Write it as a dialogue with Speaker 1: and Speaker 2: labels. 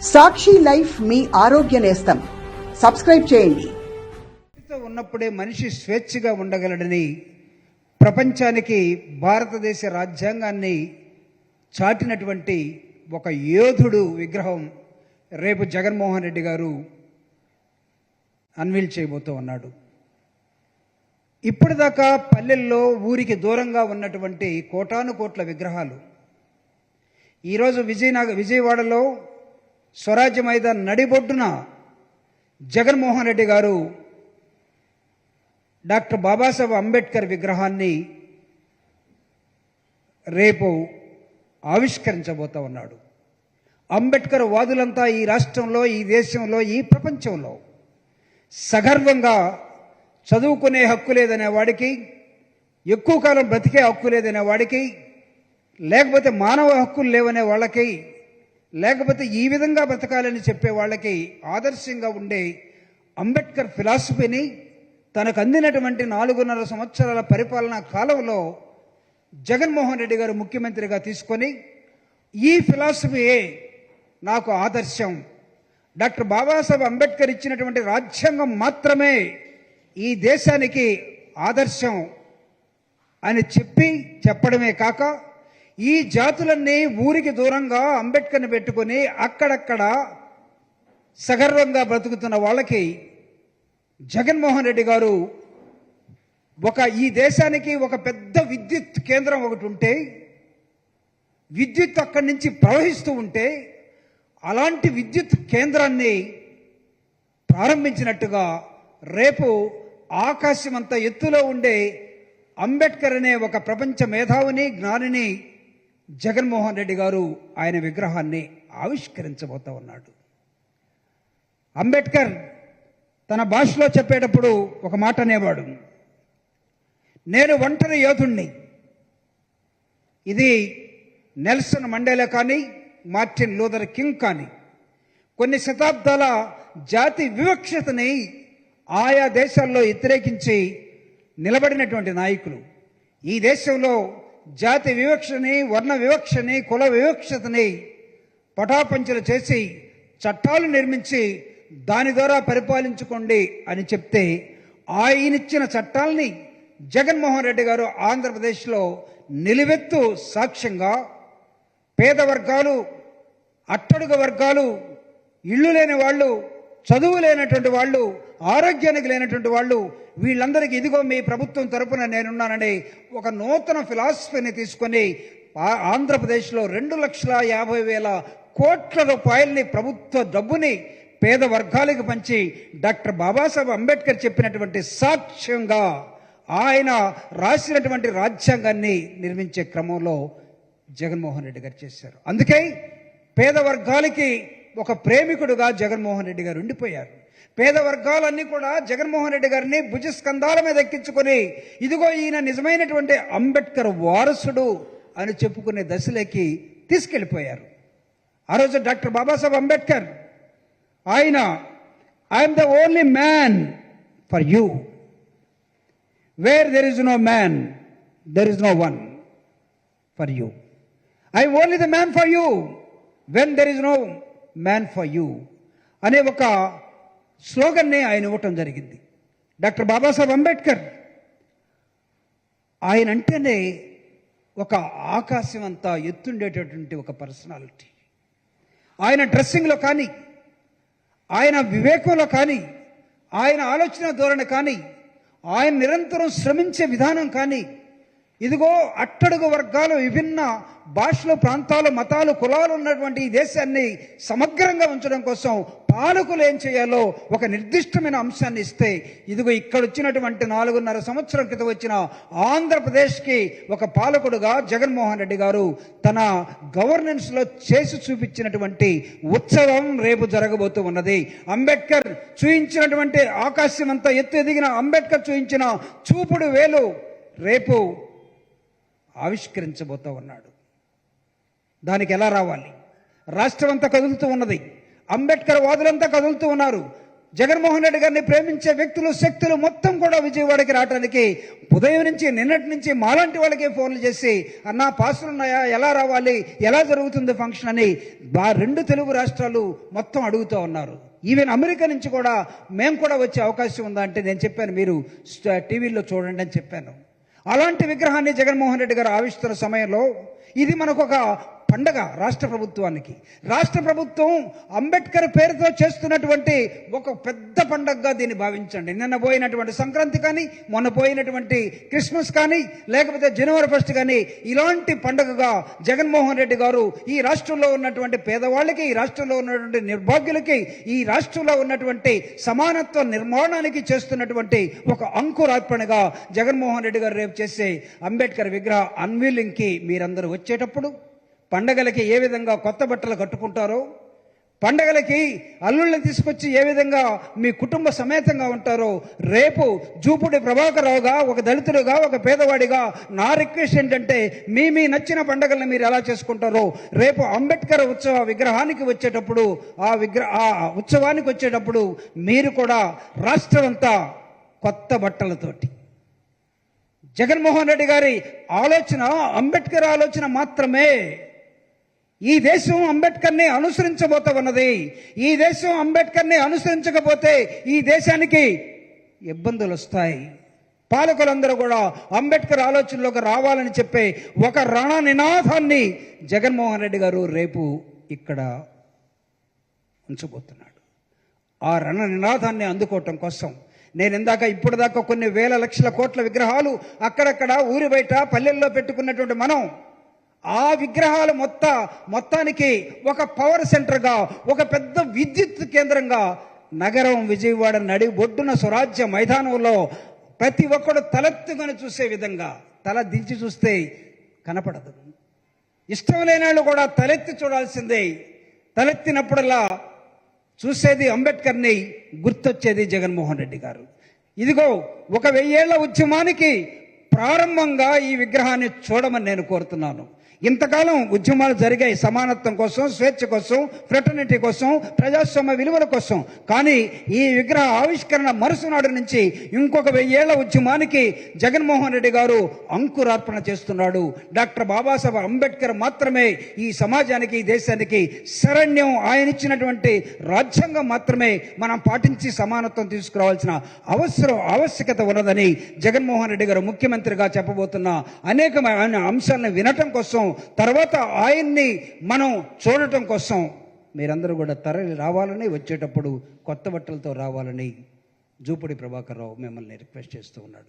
Speaker 1: సాక్షి life మీ ఆరోగ్య నేస్తం. Subscribe చేయండి.
Speaker 2: ఉన్నప్పుడే మనిషి స్వేచ్ఛగా ఉండగలడని ప్రపంచానికి భారతదేశ రాజ్యాంగాన్ని చాటినటువంటి ఒక యోధుడు విగ్రహం రేపు జగన్మోహన్ రెడ్డి గారు అన్వీల్ చేయబోతూ ఉన్నాడు. ఇప్పటిదాకా పల్లెల్లో ఊరికి దూరంగా ఉన్నటువంటి కోటాను కోట్ల విగ్రహాలు ఈరోజు విజయవాడలో స్వరాజ్య మైదాన్ నడిబొడ్డున జగన్మోహన్ రెడ్డి గారు డాక్టర్ బాబాసాహెబ్ అంబేద్కర్ విగ్రహాన్ని రేపు ఆవిష్కరించబోతా ఉన్నాడు. అంబేద్కర్ వాదులంతా ఈ రాష్ట్రంలో, ఈ దేశంలో, ఈ ప్రపంచంలో సగర్వంగా చదువుకునే హక్కు లేదనే వాడికి, ఎక్కువ కాలం బ్రతికే హక్కు లేదనే వాడికి, లేకపోతే మానవ హక్కులు లేవనే వాళ్ళకి, లేకపోతే ఈ విధంగా బ్రతకాలని చెప్పే వాళ్ళకి ఆదర్శంగా ఉండే అంబేద్కర్ ఫిలాసఫీని తనకు అందినటువంటి 4.5 సంవత్సరాల పరిపాలనా కాలంలో జగన్మోహన్ రెడ్డి గారు ముఖ్యమంత్రిగా తీసుకొని ఈ ఫిలాసఫీయే నాకు ఆదర్శం, డాక్టర్ బాబాసాహెబ్ అంబేద్కర్ ఇచ్చినటువంటి రాజ్యాంగం మాత్రమే ఈ దేశానికి ఆదర్శం అని చెప్పడమే కాక ఈ జాతులన్నీ ఊరికి దూరంగా అంబేద్కర్ని పెట్టుకొని అక్కడక్కడ సగర్వంగా బ్రతుకుతున్న వాళ్ళకి జగన్మోహన్ రెడ్డి గారు ఈ దేశానికి ఒక పెద్ద విద్యుత్ కేంద్రం ఒకటి ఉంటే, విద్యుత్ అక్కడి నుంచి ప్రవహిస్తూ ఉంటే అలాంటి విద్యుత్ కేంద్రాన్ని ప్రారంభించినట్టుగా రేపు ఆకాశమంత ఎత్తులో ఉండే అంబేద్కర్ అనే ఒక ప్రపంచ మేధావిని, జ్ఞానిని జగన్మోహన్ రెడ్డి గారు ఆయన విగ్రహాన్ని ఆవిష్కరించబోతా ఉన్నాడు. అంబేద్కర్ తన భాషలో చెప్పేటప్పుడు ఒక మాట అనేవాడు, నేను ఒంటరి యోధుణ్ణి. ఇది నెల్సన్ మండేలా కానీ, మార్టిన్ లూథర్ కింగ్ కానీ కొన్ని శతాబ్దాల జాతి వివక్షతని ఆయా దేశాల్లో వ్యతిరేకించి నిలబడినటువంటి నాయకులు. ఈ దేశంలో జాతి వివక్షని, వర్ణ వివక్షని, కుల వివక్షతని పటాపంచలు చేసి చట్టాలు నిర్మించి దాని ద్వారా పరిపాలించుకోండి అని చెప్తే ఆయనిచ్చిన చట్టాలని జగన్మోహన్ రెడ్డి గారు ఆంధ్రప్రదేశ్లో నిలువెత్తు సాక్ష్యంగా పేద వర్గాలు, అట్టడుగు వర్గాలు, ఇళ్ళు లేని వాళ్ళు, చదువు లేనటువంటి వాళ్ళు, ఆరోగ్యానికి లేనటువంటి వాళ్ళు, వీళ్ళందరికీ ఇదిగో మీ ప్రభుత్వం తరపున నేనున్నానని ఒక నూతన ఫిలాసఫీని తీసుకొని ఆంధ్రప్రదేశ్లో 2,50,000 కోట్ల రూపాయలని ప్రభుత్వ డబ్బుని పేద వర్గాలకు పంచి డాక్టర్ బాబాసాహెబ్ అంబేద్కర్ చెప్పినటువంటి సాక్ష్యంగా ఆయన రాసినటువంటి రాజ్యాంగాన్ని నిర్మించే క్రమంలో జగన్మోహన్ రెడ్డి గారు చేశారు. అందుకే పేద వర్గాలకి ఒక ప్రేమికుడుగా జగన్మోహన్ రెడ్డి గారు ఉండిపోయారు. పేద వర్గాలన్నీ కూడా జగన్మోహన్ రెడ్డి గారిని భుజస్కంధాల మీద ఎక్కించుకొని ఇదిగో ఈయన నిజమైనటువంటి అంబేద్కర్ వారసుడు అని చెప్పుకునే దశలోకి తీసుకెళ్ళిపోయారు. ఆ రోజు డాక్టర్ బాబాసాహెబ్ అంబేద్కర్ ఆయన I'm the only man for you, where there is no man there is no one for you, I'm only the man for you when there is no man for you అనే ఒక స్లోగన్ని ఆయన ఇవ్వటం జరిగింది. Doctor Babasaheb Ambedkar ఆయన అంటేనే ఒక ఆకాశం అంతా ఎత్తుండేటటువంటి ఒక పర్సనాలిటీ. ఆయన డ్రెస్సింగ్లో కానీ, ఆయన వివేకంలో కానీ, ఆయన ఆలోచన ధోరణి కానీ, ఆయన నిరంతరం శ్రమించే విధానం కానీ, ఇదిగో అట్టడుగు వర్గాలు, విభిన్న భాషలు, ప్రాంతాలు, మతాలు, కులాలు ఉన్నటువంటి ఈ దేశాన్ని సమగ్రంగా ఉంచడం కోసం పాలకులు ఏం చేయాలో ఒక నిర్దిష్టమైన అంశాన్ని ఇస్తే, ఇదిగో ఇక్కడ వచ్చినటువంటి 4.5 సంవత్సరాల క్రితం వచ్చిన ఆంధ్రప్రదేశ్కి ఒక పాలకుడుగా జగన్మోహన్ రెడ్డి గారు తన గవర్నెన్స్లో చేసి చూపించినటువంటి ఉత్సవం రేపు జరగబోతూ ఉన్నది. అంబేద్కర్ చూయించినటువంటి ఆకాశం అంతా ఎత్తు ఎదిగిన అంబేద్కర్ చూయించిన చూపుడు వేలు రేపు ఆవిష్కరించబోతూ ఉన్నాడు. దానికి ఎలా రావాలి? రాష్ట్రం అంతా కదులుతూ ఉన్నది, అంబేద్కర్ వాదులంతా కదులుతూ ఉన్నారు. జగన్మోహన్ రెడ్డి గారిని ప్రేమించే వ్యక్తులు, శక్తులు మొత్తం కూడా విజయవాడకి రావడానికి ఉదయం నుంచి నిన్నటి నుంచి మాలాంటి వాళ్ళకే ఫోన్లు చేసి, అన్నా పాసులు ఉన్నాయా, ఎలా రావాలి, ఎలా జరుగుతుంది ఫంక్షన్ అని రెండు తెలుగు రాష్ట్రాలు మొత్తం అడుగుతూ ఉన్నారు. ఈవెన్ అమెరికా నుంచి కూడా మేము కూడా వచ్చే అవకాశం ఉందా అంటే నేను చెప్పాను, మీరు టీవీలో చూడండి అని చెప్పాను. అలాంటి విగ్రహాన్ని జగన్మోహన్ రెడ్డి గారు ఆవిష్కరణ సమయంలో ఇది మనకు ఒక పండగ. రాష్ట్ర ప్రభుత్వానికి, రాష్ట్ర ప్రభుత్వం అంబేద్కర్ పేరుతో చేస్తున్నటువంటి ఒక పెద్ద పండగగా దీన్ని భావించండి. నిన్న పోయినటువంటి సంక్రాంతి కానీ, మొన్న పోయినటువంటి క్రిస్మస్ కానీ, లేకపోతే జనవరి 1 కానీ ఇలాంటి పండగగా జగన్మోహన్ రెడ్డి గారు ఈ రాష్ట్రంలో ఉన్నటువంటి పేదవాళ్ళకి, ఈ రాష్ట్రంలో ఉన్నటువంటి నిర్భాగ్యులకి, ఈ రాష్ట్రంలో ఉన్నటువంటి సమానత్వ నిర్మాణానికి చేస్తున్నటువంటి ఒక అంకురార్పణగా జగన్మోహన్ రెడ్డి గారు రేపు చేసే అంబేద్కర్ విగ్రహ అన్వీలింగ్కి మీరందరూ వచ్చేటప్పుడు పండగలకి ఏ విధంగా కొత్త బట్టలు కట్టుకుంటారో, పండగలకి అల్లుళ్ళని తీసుకొచ్చి ఏ విధంగా మీ కుటుంబ సమేతంగా ఉంటారో, రేపు జూపుడి ప్రభాకర్ రావుగా, ఒక దళితుడుగా, ఒక పేదవాడిగా నా రిక్వెస్ట్ ఏంటంటే మీ నచ్చిన పండగలను మీరు ఎలా చేసుకుంటారో రేపు అంబేద్కర్ ఉత్సవ విగ్రహానికి వచ్చేటప్పుడు, ఆ ఉత్సవానికి వచ్చేటప్పుడు మీరు కూడా రాష్ట్రం అంతా కొత్త బట్టలతోటి. జగన్మోహన్ రెడ్డి గారి ఆలోచన అంబేద్కర్ ఆలోచన మాత్రమే. ఈ దేశం అంబేద్కర్ని అనుసరించబోతూ ఉన్నది. ఈ దేశం అంబేద్కర్ని అనుసరించకపోతే ఈ దేశానికి ఇబ్బందులు వస్తాయి. పాలకులందరూ కూడా అంబేద్కర్ ఆలోచనలోకి రావాలని చెప్పే ఒక రణ నినాదాన్ని జగన్మోహన్ రెడ్డి గారు రేపు ఇక్కడ ఉంచబోతున్నాడు. ఆ రణ నినాదాన్ని అందుకోవటం కోసం నేను ఇందాక ఇప్పుడు దాకా కొన్ని వేల లక్షల కోట్ల విగ్రహాలు అక్కడక్కడ ఊరి బయట పల్లెల్లో పెట్టుకున్నటువంటి మనం ఆ విగ్రహాలు మొత్తానికి ఒక పవర్ సెంటర్గా, ఒక పెద్ద విద్యుత్ కేంద్రంగా నగరం విజయవాడ నడి బొడ్డున స్వరాజ్య మైదానంలో ప్రతి ఒక్కడు తలెత్తుకొని చూసే విధంగా, తల దించి చూస్తే కనపడదు. ఇష్టం లేని వాళ్ళు కూడా తలెత్తి చూడాల్సిందే. తలెత్తినప్పుడల్లా చూసేది అంబేద్కర్ని, గుర్తొచ్చేది జగన్మోహన్ రెడ్డి గారు. ఇదిగో 1000 ఏళ్ల ఉద్యమానికి ప్రారంభంగా ఈ విగ్రహాన్ని చూడమని నేను కోరుతున్నాను. ఇంతకాలం ఉద్యమాలు జరిగాయి సమానత్వం కోసం, స్వేచ్ఛ కోసం, ఫ్రెటర్నిటీ కోసం, ప్రజాస్వామ్య విలువల కోసం. కానీ ఈ విగ్రహ ఆవిష్కరణ మరుసనాడు నుంచి ఇంకొక 1000 ఏళ్ల ఉద్యమానికి జగన్మోహన్ రెడ్డి గారు అంకురార్పణ చేస్తున్నాడు. డాక్టర్ బాబాసాహెబ్ అంబేద్కర్ మాత్రమే ఈ సమాజానికి, ఈ దేశానికి శరణ్యం. ఆయన ఇచ్చినటువంటి రాజ్యాంగం మాత్రమే మనం పాటించి సమానత్వం తీసుకురావాల్సిన ఆవశ్యకత ఉన్నదని జగన్మోహన్ రెడ్డి గారు ముఖ్యమంత్రిగా చెప్పబోతున్న అనేకమైన అంశాలను వినటం కోసం, తర్వాత ఆయన్ని మనం చూడటం కోసం మీరందరూ కూడా తరలి రావాలని, వచ్చేటప్పుడు కొత్త బట్టలతో రావాలని జూపుడి ప్రభాకర్ రావు మిమ్మల్ని రిక్వెస్ట్ చేస్తూ ఉన్నాడు.